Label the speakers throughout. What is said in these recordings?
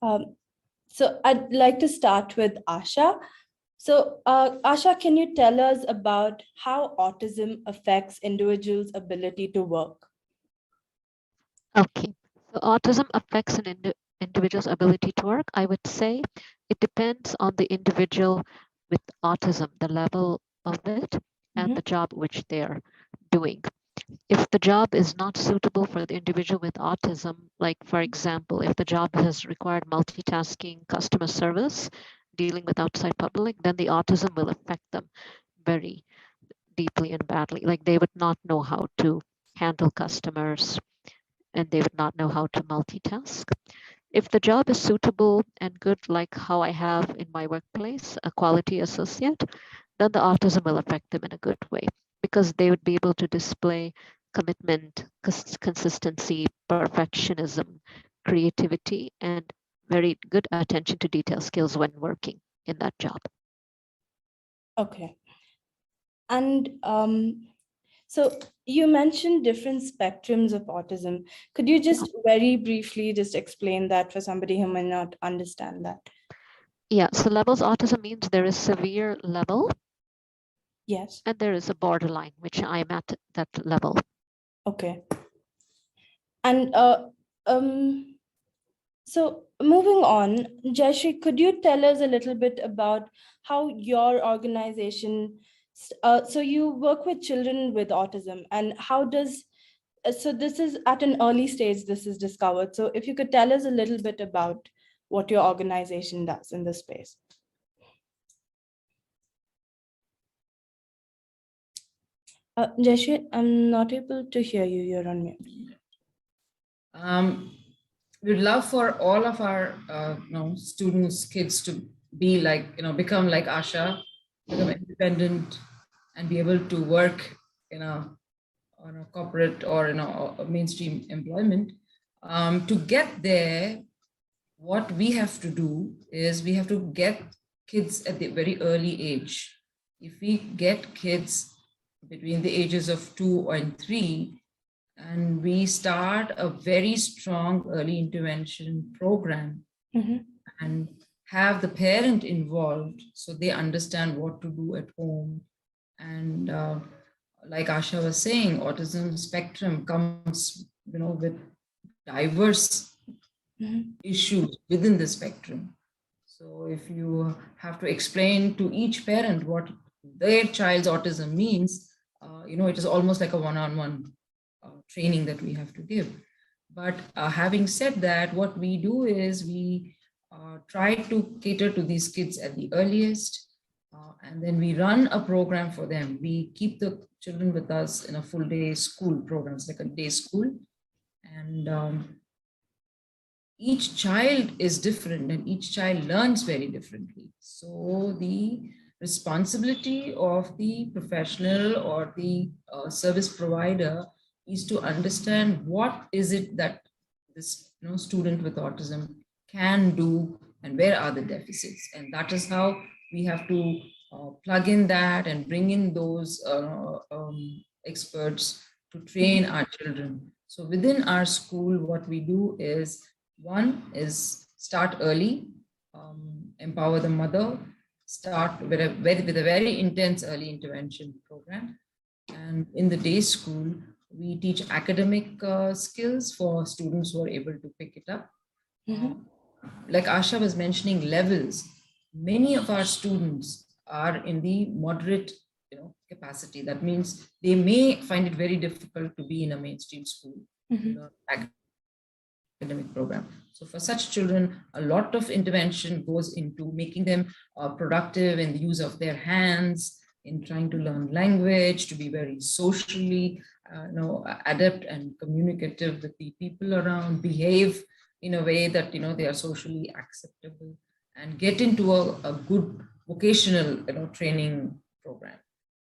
Speaker 1: Um, so I'd like to start with Asha. So Asha, can you tell us about how autism affects individuals' ability to work?
Speaker 2: Okay, so autism affects an individual's ability to work. I would say it depends on the individual with autism, the level of it, and the job which they're doing. If the job is not suitable for the individual with autism, like for example, if the job has required multitasking, customer service, dealing with outside public, then the autism will affect them very deeply and badly. Like they would not know how to handle customers and they would not know how to multitask. If the job is suitable and good, like how I have in my workplace, a quality associate, then the autism will affect them in a good way because they would be able to display commitment, consistency, perfectionism, creativity, and very good attention to detail skills when working in that job.
Speaker 1: Okay. And so you mentioned different spectrums of autism. Could you just very briefly just explain that for somebody who may not understand that?
Speaker 2: Yeah, so levels autism means there is severe level
Speaker 1: Yes.
Speaker 2: and there is a borderline, which I'm at that level.
Speaker 1: Okay. And so moving on, Jayashree, could you tell us a little bit about how your organization, so you work with children with autism, and how does, so this is at an early stage, this is discovered. So if you could tell us a little bit about what your organization does in this space. Jayashree, I'm not able to hear you, you're on mute.
Speaker 3: We'd love for all of our students, kids to be like, become like Asha, become independent and be able to work on a corporate or a mainstream employment. To get there, what we have to do is we have to get kids at the very early age. If we get kids between the ages of 2 and 3, and we start a very strong early intervention program and have the parent involved so they understand what to do at home. And like Asha was saying, autism spectrum comes with diverse issues within the spectrum. So if you have to explain to each parent what their child's autism means, it is almost like a one-on-one training that we have to give. But having said that, what we do is we try to cater to these kids at the earliest, and then we run a program for them. We keep the children with us in a full day school program. It's like a day school. And each child is different and each child learns very differently. So the responsibility of the professional or the service provider is to understand what is it that this student with autism can do and where are the deficits. And that is how we have to plug in that and bring in those experts to train our children. So within our school, what we do is, one is start early, empower the mother, start with a very intense early intervention program. And in the day school, we teach academic skills for students who are able to pick it up. Like Asha was mentioning, levels. Many of our students are in the moderate capacity. That means they may find it very difficult to be in a mainstream school, academic program. So for such children, a lot of intervention goes into making them productive in the use of their hands, in trying to learn language, to be very socially adept and communicative with the people around, behave in a way that they are socially acceptable, and get into a good vocational training program.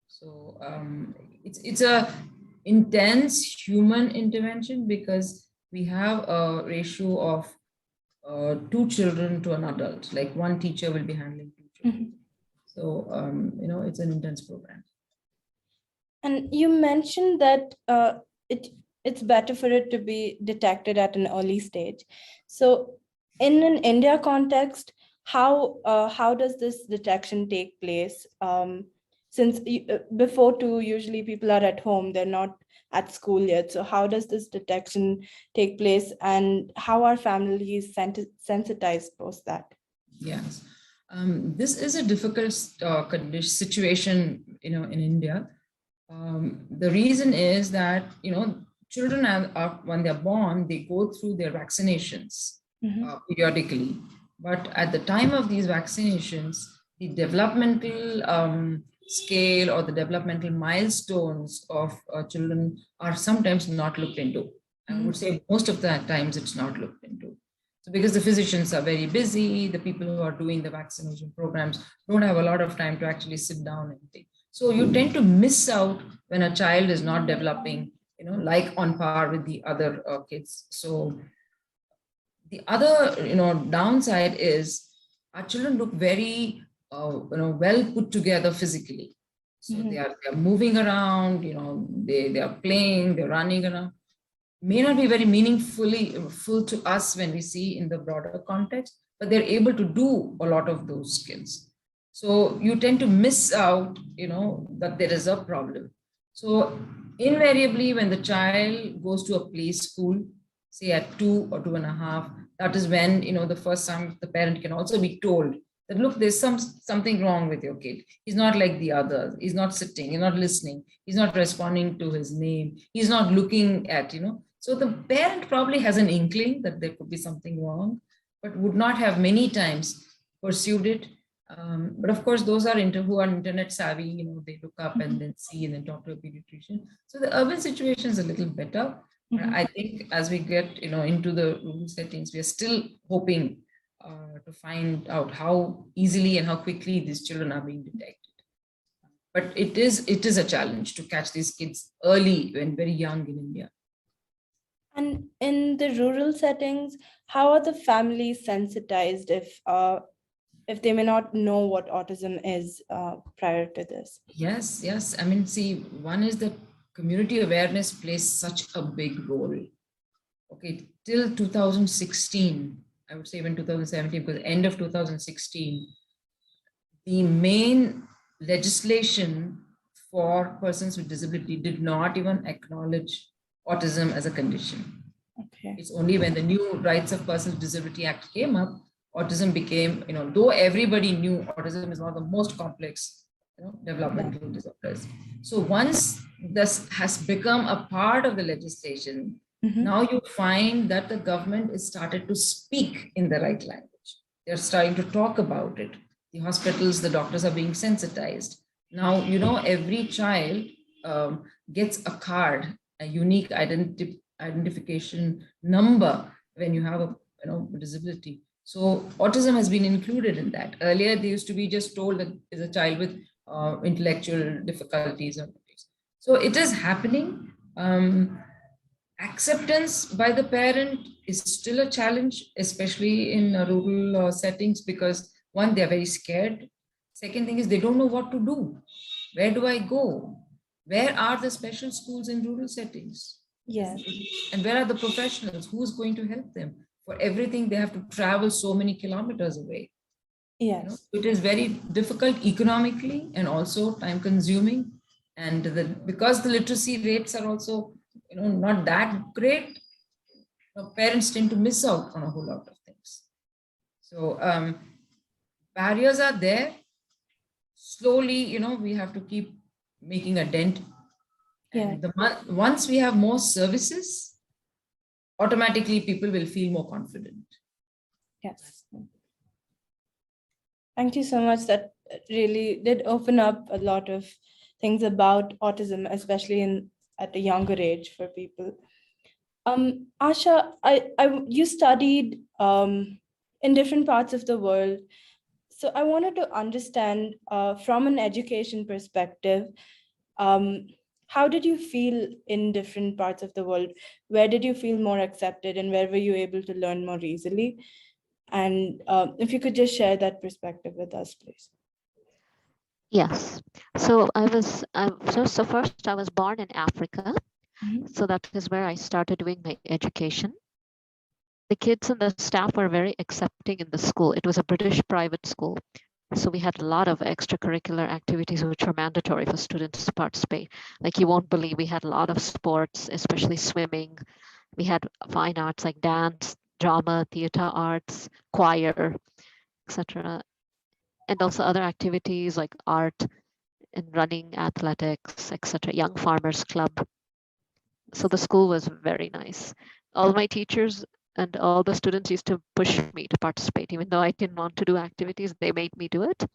Speaker 3: So it's a intense human intervention because we have a ratio of 2 children to an adult, like one teacher will be handling 2 children. So, it's an intense program.
Speaker 1: And you mentioned that it's better for it to be detected at an early stage. So in an India context, how does this detection take place? Since before two, usually people are at home, they're not at school yet. So how does this detection take place, and how are families sensitized post that?
Speaker 3: Yes. This is a difficult situation, in India. The reason is that, children when they're born, they go through their vaccinations periodically. But at the time of these vaccinations, the developmental scale or the developmental milestones of children are sometimes not looked into. I would say most of the times it's not looked into. So because the physicians are very busy, the people who are doing the vaccination programs don't have a lot of time to actually sit down and think. So you tend to miss out when a child is not developing, like on par with the other kids. So the other, downside is our children look very, well put together physically. So they are moving around, they are playing, they're running around. May not be very meaningfully full to us when we see in the broader context, but they're able to do a lot of those skills. So you tend to miss out, that there is a problem. So invariably, when the child goes to a play school, say at 2 or 2.5, that is when, the first time the parent can also be told that, look, there's something wrong with your kid. He's not like the others. He's not sitting, he's not listening, he's not responding to his name, he's not looking at, So the parent probably has an inkling that there could be something wrong, but would not have many times pursued it. But of course, those are who are internet savvy, they look up and then see and then talk to a pediatrician. So the urban situation is a little better. I think as we get, into the rural settings, we are still hoping to find out how easily and how quickly these children are being detected. But it is a challenge to catch these kids early and very young in India.
Speaker 1: And in the rural settings, how are the families sensitized if they may not know what autism is prior to this?
Speaker 3: Yes. I mean, see, one is that community awareness plays such a big role. Okay, till 2016, I would say even 2017, because end of 2016, the main legislation for persons with disability did not even acknowledge autism as a condition.
Speaker 1: Okay.
Speaker 3: It's only when the new Rights of Persons with Disability Act came up, autism became, though everybody knew autism is one of the most complex, developmental disorders. So once this has become a part of the legislation, now you find that the government is started to speak in the right language. They're starting to talk about it. The hospitals, the doctors are being sensitized. Now, every child gets a card, a unique identification number when you have a disability. So autism has been included in that. Earlier, they used to be just told that is a child with intellectual difficulties. So it is happening. Acceptance by the parent is still a challenge, especially in rural settings, because one, they're very scared. Second thing is they don't know what to do. Where do I go? Where are the special schools in rural settings?
Speaker 1: Yes.
Speaker 3: And where are the professionals? Who's going to help them? For everything, they have to travel so many kilometers away.
Speaker 1: Yes.
Speaker 3: It is very difficult economically and also time consuming. And because the literacy rates are also not that great, parents tend to miss out on a whole lot of things. So barriers are there. Slowly, we have to keep making a dent. And once we have more services, automatically people will feel more confident.
Speaker 1: Yes. Thank you so much. That really did open up a lot of things about autism, especially at a younger age for people. Asha, you studied in different parts of the world. So I wanted to understand from an education perspective, how did you feel in different parts of the world? Where did you feel more accepted, and where were you able to learn more easily? And if you could just share that perspective with us, please.
Speaker 2: Yes. So so first I was born in Africa. So that is where I started doing my education. the kids and the staff were very accepting in the school. It was a British private school. So we had a lot of extracurricular activities which were mandatory for students to participate. Like you won't believe, we had a lot of sports, especially swimming. We had fine arts like dance, drama, theater arts, choir, etc. And also other activities like art and running, athletics, etc. Young Farmers Club. So the school was very nice. All my teachers and all the students used to push me to participate. Even though I didn't want to do activities, they made me do it.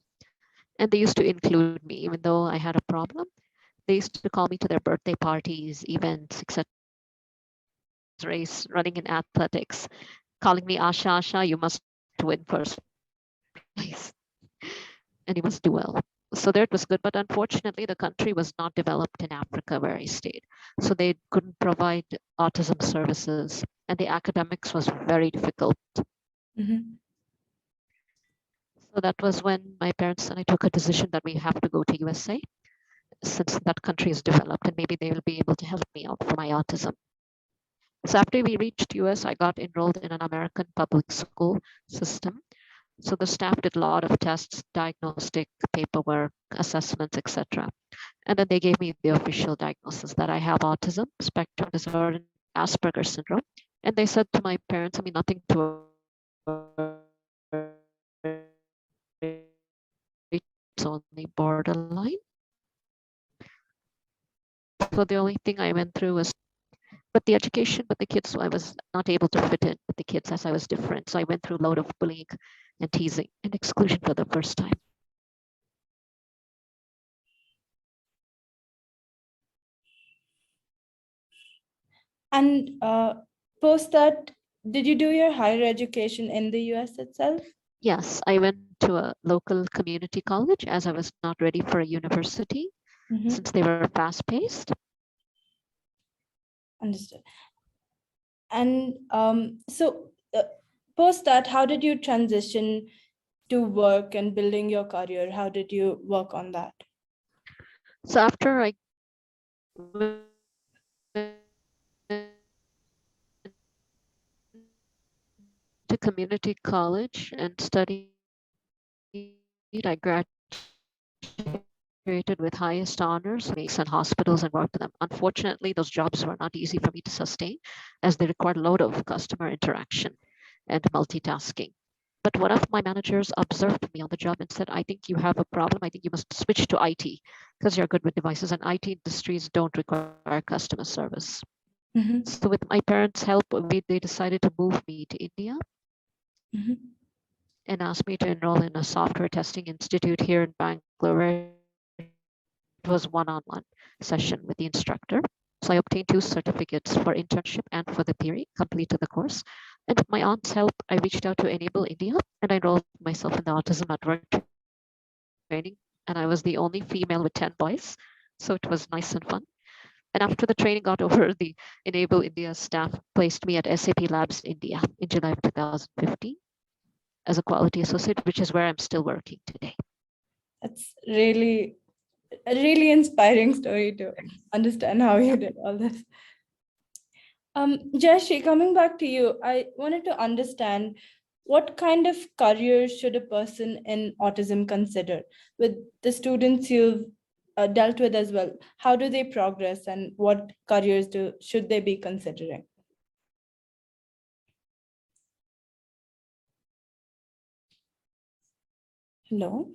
Speaker 2: And they used to include me, even though I had a problem. They used to call me to their birthday parties, events, etc. If I was running a race, running in athletics, calling me Asha, Asha, you must win first place and you must do well. So there it was good. But unfortunately, the country was not developed in Africa where I stayed. So they couldn't provide autism services and the academics was very difficult.
Speaker 1: Mhm.
Speaker 2: So that was when my parents and I took a decision that we have to go to USA since that country is developed and maybe they will be able to help me out for my autism. So after we reached US, I got enrolled in an American public school system. So the staff did a lot of tests, diagnostic paperwork, assessments, etc. And then they gave me the official diagnosis that I have autism spectrum disorder and Asperger's syndrome. And they said to my parents, I mean, nothing to worry, it's only borderline. So the only thing I went through was, but the education with the kids, I was not able to fit in with the kids as I was different. So I went through a load of bullying and teasing and exclusion for the first time.
Speaker 1: And post that, did you do your higher education in the US itself?
Speaker 2: Yes, I went to a local community college as I was not ready for a university since they were fast paced.
Speaker 1: Understood. And so post that, how did you transition to work and building your career? How did you work on that?
Speaker 2: So after I went to community college and studied, I graduated with highest honors, and hospitals and worked in them. Unfortunately, those jobs were not easy for me to sustain as they required a load of customer interaction and multitasking. But one of my managers observed me on the job and said, I think you have a problem. I think you must switch to IT because you're good with devices and IT industries don't require customer service. So with my parents' help, they decided to move me to India and asked me to enroll in a software testing institute here in Bangalore, where it was one-on-one session with the instructor. So I obtained 2 certificates for internship and for the theory, completed the course. And with my aunt's help, I reached out to Enable India and I enrolled myself in the Autism at Work training. And I was the only female with 10 boys. So it was nice and fun. And after the training got over, the Enable India staff placed me at SAP Labs India in July of 2015 as a quality associate, which is where I'm still working today.
Speaker 1: That's really a really inspiring story to understand how you did all this. Jayashree, coming back to you, I wanted to understand what kind of career should a person in autism consider with the students you've dealt with as well? How do they progress and what careers should they be considering? Hello?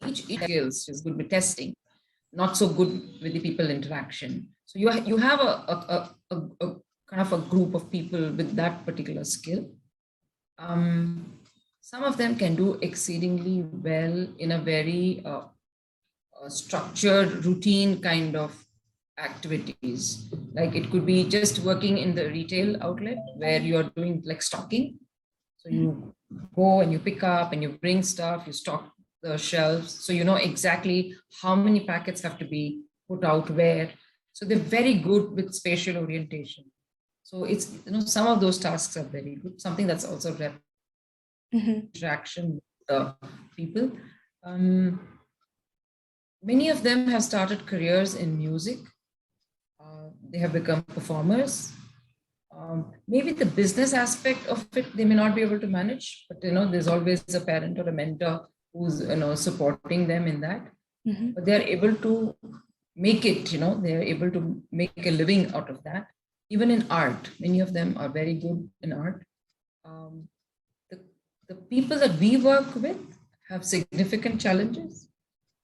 Speaker 3: Each skills is good with testing, not so good with the people interaction. So you have a kind of a group of people with that particular skill. Some of them can do exceedingly well in a very structured, routine kind of activities. Like it could be just working in the retail outlet where you're doing like stocking. So you go and you pick up and you bring stuff, you stock the shelves. So you know exactly how many packets have to be put out where. So they're very good with spatial orientation. So it's, some of those tasks are very good. Something that's also interaction the people. Um, Many of them have started careers in music. They have become performers. Maybe the business aspect of it they may not be able to manage, but there's always a parent or a mentor who's supporting them in that. But they are able to make it. They are able to make a living out of that. Even in art, many of them are very good in art. Um, the, the people that we work with have significant challenges,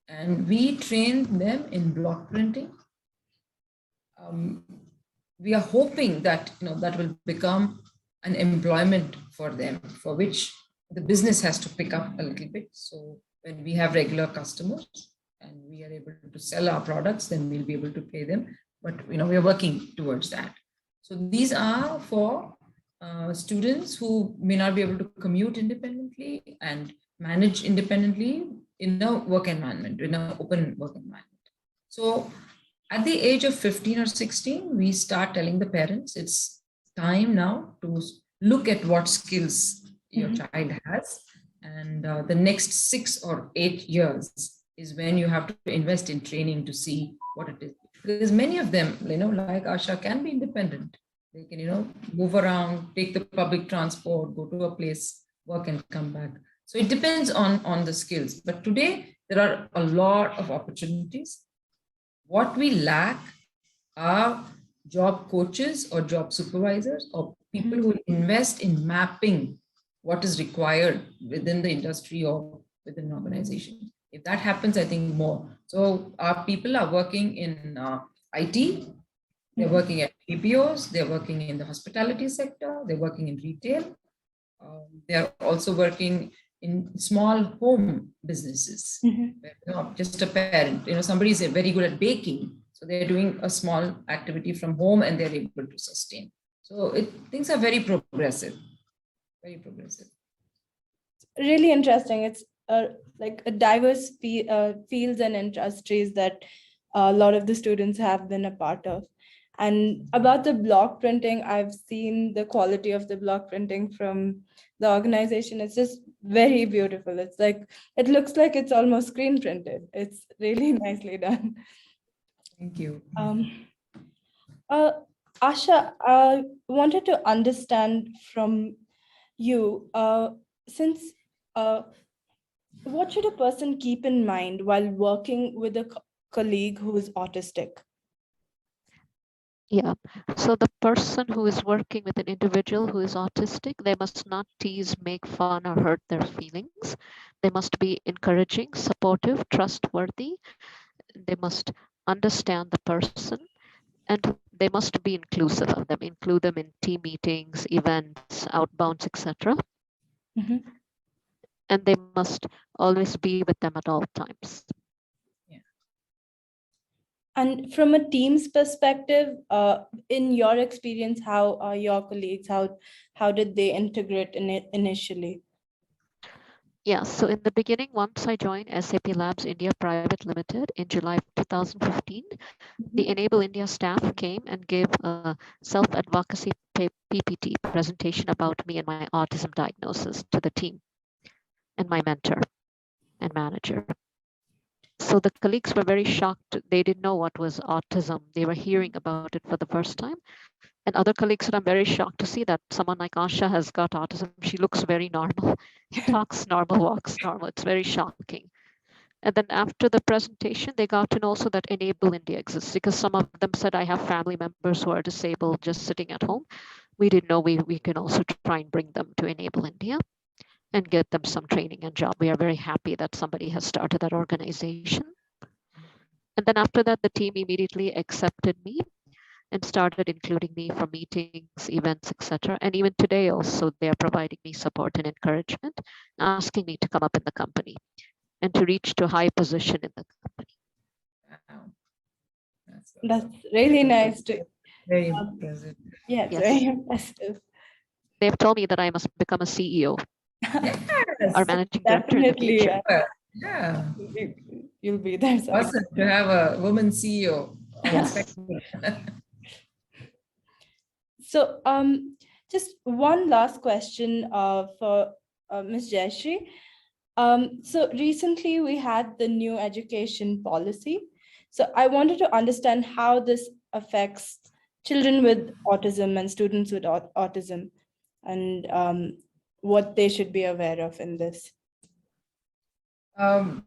Speaker 3: and we train them in block printing. We are hoping that that will become an employment for them, for which the business has to pick up a little bit. So when we have regular customers and we are able to sell our products, then we'll be able to pay them. But we are working towards that. So these are for students who may not be able to commute independently and manage independently in a work environment, in an open work environment. So at the age of 15 or 16, we start telling the parents it's time now to look at what skills your child has. And the next 6 or 8 years is when you have to invest in training to see what it is. Because many of them, like Asha, can be independent. They can, move around, take the public transport, go to a place, work and come back. So it depends on the skills. But today, there are a lot of opportunities. What we lack are job coaches or job supervisors or people who invest in mapping what is required within the industry or within an organization. If that happens, I think more. So our people are working in IT, they're working at PPOs, they're working in the hospitality sector, they're working in retail. They're also working in small home businesses. Just a parent, somebody is very good at baking, so they're doing a small activity from home and they're able to sustain. So things are very progressive, very progressive.
Speaker 1: Really interesting. It's like a diverse fields and industries that a lot of the students have been a part of. And about the block printing, I've seen the quality of the block printing from the organization. It's just very beautiful. It's like, it looks like it's almost screen printed. It's really nicely done.
Speaker 3: Thank you.
Speaker 1: Asha, I wanted to understand from you, since what should a person keep in mind while working with a colleague who is autistic?
Speaker 2: Yeah, so the person who is working with an individual who is autistic, they must not tease, make fun, or hurt their feelings. They must be encouraging, supportive, trustworthy. They must understand the person, and they must be inclusive of them, include them in team meetings, events, outbounds, etc. And they must always be with them at all times.
Speaker 1: And from a team's perspective, in your experience, how are your colleagues, how did they integrate in it initially?
Speaker 2: Yeah, so in the beginning, once I joined SAP Labs India Private Limited in July 2015, the Enable India staff came and gave a self-advocacy PPT presentation about me and my autism diagnosis to the team and my mentor and manager. So the colleagues were very shocked. They didn't know what was autism. They were hearing about it for the first time. And other colleagues said, I'm very shocked to see that someone like Asha has got autism. She looks very normal. She talks normal, walks normal. It's very shocking. And then after the presentation, they got to know also that Enable India exists, because some of them said, I have family members who are disabled just sitting at home. We didn't know we can also try and bring them to Enable India and get them some training and job. We are very happy that somebody has started that organization. And then after that, the team immediately accepted me and started including me for meetings, events, etc. And even today also, they are providing me support and encouragement, asking me to come up in the company and to reach to a high position in the company.
Speaker 3: Wow.
Speaker 1: That's really nice to.
Speaker 3: Very impressive.
Speaker 1: Yeah, it's
Speaker 2: Yes.
Speaker 1: very impressive.
Speaker 2: They've told me that I must become a CEO
Speaker 3: Yes.
Speaker 2: or managing director in the
Speaker 1: Definitely,
Speaker 2: future.
Speaker 3: Yeah.
Speaker 1: You'll be there.
Speaker 3: Awesome to have a woman CEO.
Speaker 2: Yes.
Speaker 1: So, just one last question for Ms. Jayashree. So recently we had the new education policy. So I wanted to understand how this affects children with autism and students with autism, and what they should be aware of in this.
Speaker 3: Um,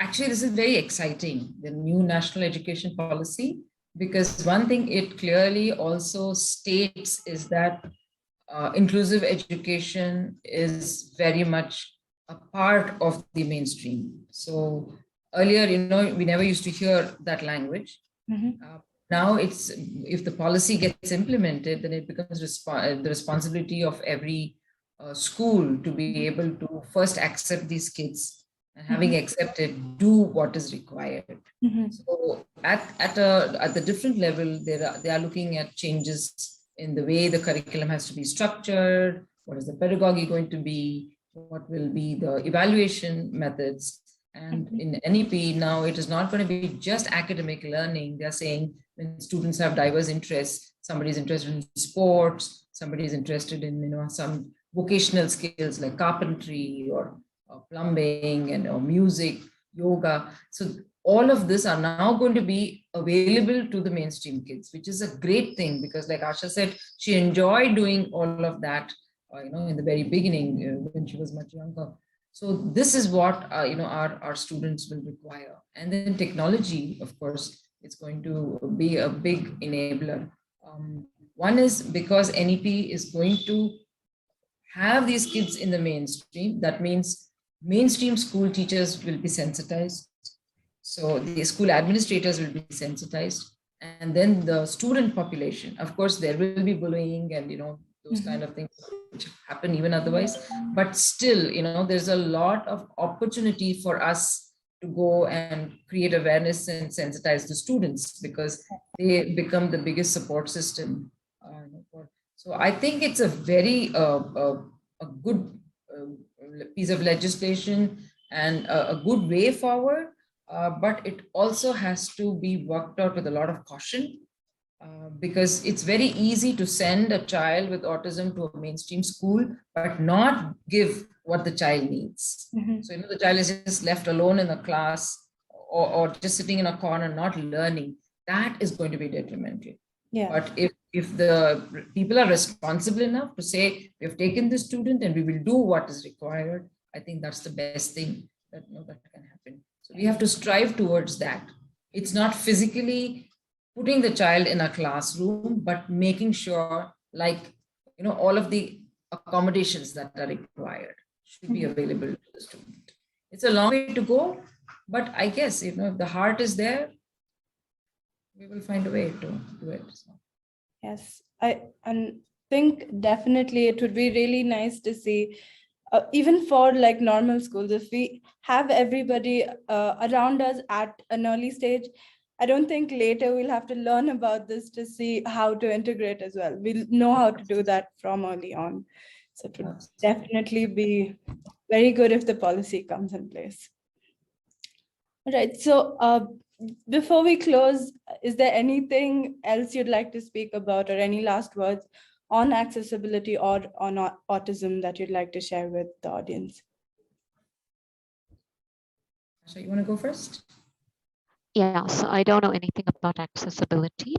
Speaker 3: Actually, this is very exciting, the new national education policy, because one thing it clearly also states is that inclusive education is very much a part of the mainstream. So earlier, we never used to hear that language. Now it's, if the policy gets implemented, then it becomes the responsibility of every school to be able to first accept these kids, and having accepted, do what is required. So at the different level, they are looking at changes in the way the curriculum has to be structured. What is the pedagogy going to be? What will be the evaluation methods? And in NEP now, it is not going to be just academic learning. They're saying when students have diverse interests, somebody is interested in sports, somebody is interested in some vocational skills like carpentry or plumbing and or music, yoga. So all of this are now going to be available to the mainstream kids, which is a great thing, because like Asha said, she enjoyed doing all of that, in the very beginning when she was much younger. So this is what our students will require. And then technology, of course, it's going to be a big enabler. One is because NEP is going to have these kids in the mainstream. That means mainstream school teachers will be sensitized. So the school administrators will be sensitized. And then the student population, of course, there will be bullying and, those kind of things which happen even otherwise. But still, there's a lot of opportunity for us to go and create awareness and sensitize the students, because they become the biggest support system. So I think it's a very a good piece of legislation and a good way forward, but it also has to be worked out with a lot of caution, because it's very easy to send a child with autism to a mainstream school, but not give what the child needs. So, the child is just left alone in a class, or just sitting in a corner, not learning. That is going to be detrimental.
Speaker 1: Yeah.
Speaker 3: But if the people are responsible enough to say, we have taken this student and we will do what is required, I think that's the best thing that can happen. So we have to strive towards that. It's not physically putting the child in a classroom, but making sure, like, all of the accommodations that are required should be available to the student. It's a long way to go, but I guess, if the heart is there, we will find a way to do it. So.
Speaker 1: Yes, I think definitely it would be really nice to see, even for like normal schools, if we have everybody around us at an early stage. I don't think later we'll have to learn about this to see how to integrate as well. We'll know how to do that from early on. So it would definitely be very good if the policy comes in place. Right. So before we close, is there anything else you'd like to speak about, or any last words on accessibility or on autism that you'd like to share with the audience?
Speaker 3: Asha, you want to go first?
Speaker 2: Yeah, so I don't know anything about accessibility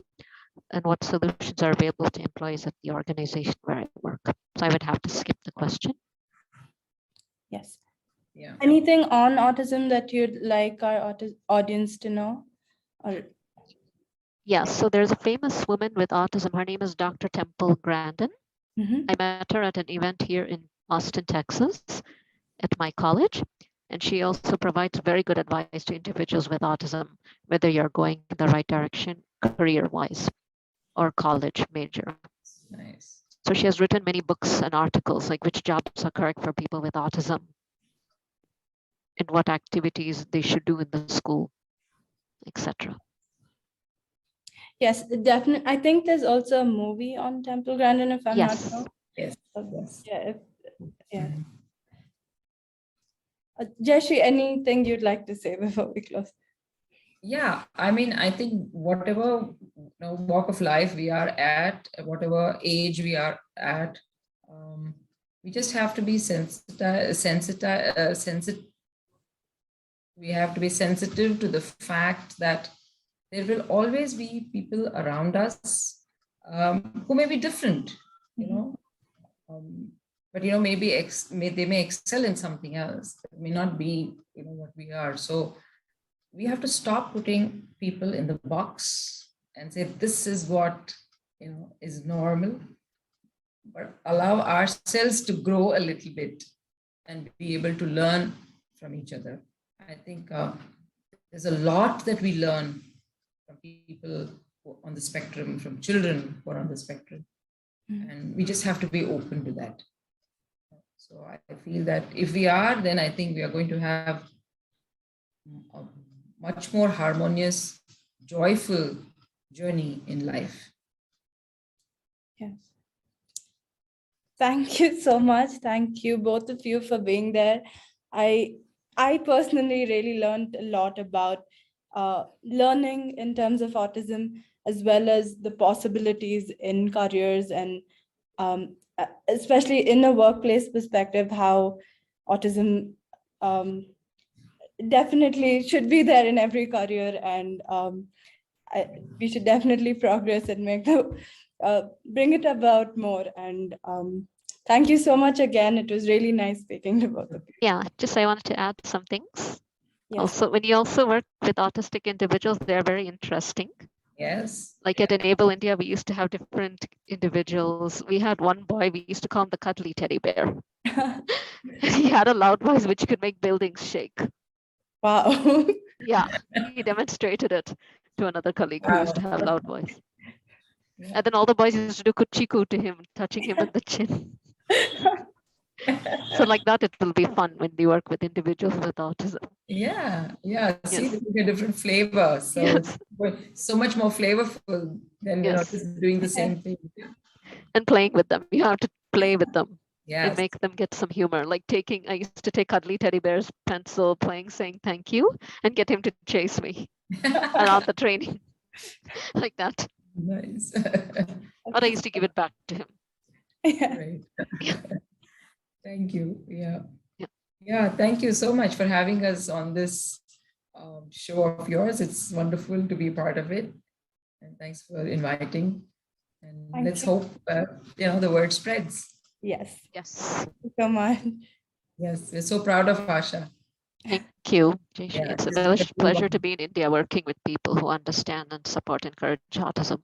Speaker 2: and what solutions are available to employees at the organization where I work. So I would have to skip the question.
Speaker 1: Yes.
Speaker 3: Yeah.
Speaker 1: Anything on autism that you'd like our audience to know? Or...
Speaker 2: Yes, so there's a famous woman with autism. Her name is Dr. Temple Grandin. I met her at an event here in Austin, Texas, at my college. And she also provides very good advice to individuals with autism, whether you're going in the right direction career-wise or college major.
Speaker 3: Nice.
Speaker 2: So she has written many books and articles, like which jobs are correct for people with autism and what activities they should do in the school, etc.
Speaker 1: Yes, definitely. I think there's also a movie on Temple Grandin, if I'm not wrong.
Speaker 3: Yes. Yes.
Speaker 1: Yeah. Jayashree, anything you'd like to say before we close?
Speaker 3: Yeah, I mean, I think whatever walk of life we are at, whatever age we are at, we just have to be sensitive. We have to be sensitive to the fact that there will always be people around us who may be different, you know, but maybe they may excel in something else. It may not be what we are. So we have to stop putting people in the box and say this is what is normal, but allow ourselves to grow a little bit and be able to learn from each other. I think there's a lot that we learn from people on the spectrum, from children who are on the spectrum, and we just have to be open to that. So I feel that if we are, then I think we are going to have a much more harmonious, joyful journey in life.
Speaker 1: Yes. Thank you so much. Thank you, both of you, for being there. I personally really learned a lot about learning in terms of autism, as well as the possibilities in careers, and especially in a workplace perspective, how autism definitely should be there in every career, and we should definitely progress and make the bring it about more. And thank you so much again. It was really nice speaking to both of you.
Speaker 2: Yeah, just I wanted to add some things.
Speaker 1: Yes.
Speaker 2: Also, when you also work with autistic individuals, they're very interesting.
Speaker 3: Yes.
Speaker 2: Like at Enable India, we used to have different individuals. We had one boy, we used to call him the cuddly teddy bear. He had a loud voice which could make buildings shake.
Speaker 1: Wow.
Speaker 2: Yeah, he demonstrated it to another colleague who used to have loud voice.
Speaker 3: Yeah.
Speaker 2: And then all the boys used to do kuchiku to him, touching him in the chin. So like that, it will be fun when you work with individuals with autism.
Speaker 3: Yeah. See,
Speaker 2: Yes.
Speaker 3: this is a different flavor. So
Speaker 2: Yes.
Speaker 3: so much more flavorful than
Speaker 2: Yes.
Speaker 3: just doing the same thing.
Speaker 2: And playing with them. You have to play with them. And
Speaker 3: Yes.
Speaker 2: make them get some humor. Like I used to take cuddly teddy bear's pencil, saying thank you, and get him to chase me around the training. Like that.
Speaker 3: Nice.
Speaker 2: Or I used to give it back to him.
Speaker 1: Yeah.
Speaker 3: Great.
Speaker 2: Yeah.
Speaker 3: Thank you. Yeah.
Speaker 2: Yeah.
Speaker 3: Yeah. Thank you so much for having us on this show of yours. It's wonderful to be part of it. And thanks for inviting. And
Speaker 1: Thank
Speaker 3: let's
Speaker 1: you.
Speaker 3: hope the word spreads.
Speaker 1: Yes.
Speaker 2: Yes.
Speaker 1: Thank you so much.
Speaker 3: Yes, we're so proud of Asha.
Speaker 2: Thank you, Jayashree.
Speaker 3: Yeah,
Speaker 2: It's a
Speaker 3: just
Speaker 2: pleasure to be in India working with people who understand and support and encourage autism.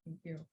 Speaker 3: Thank you.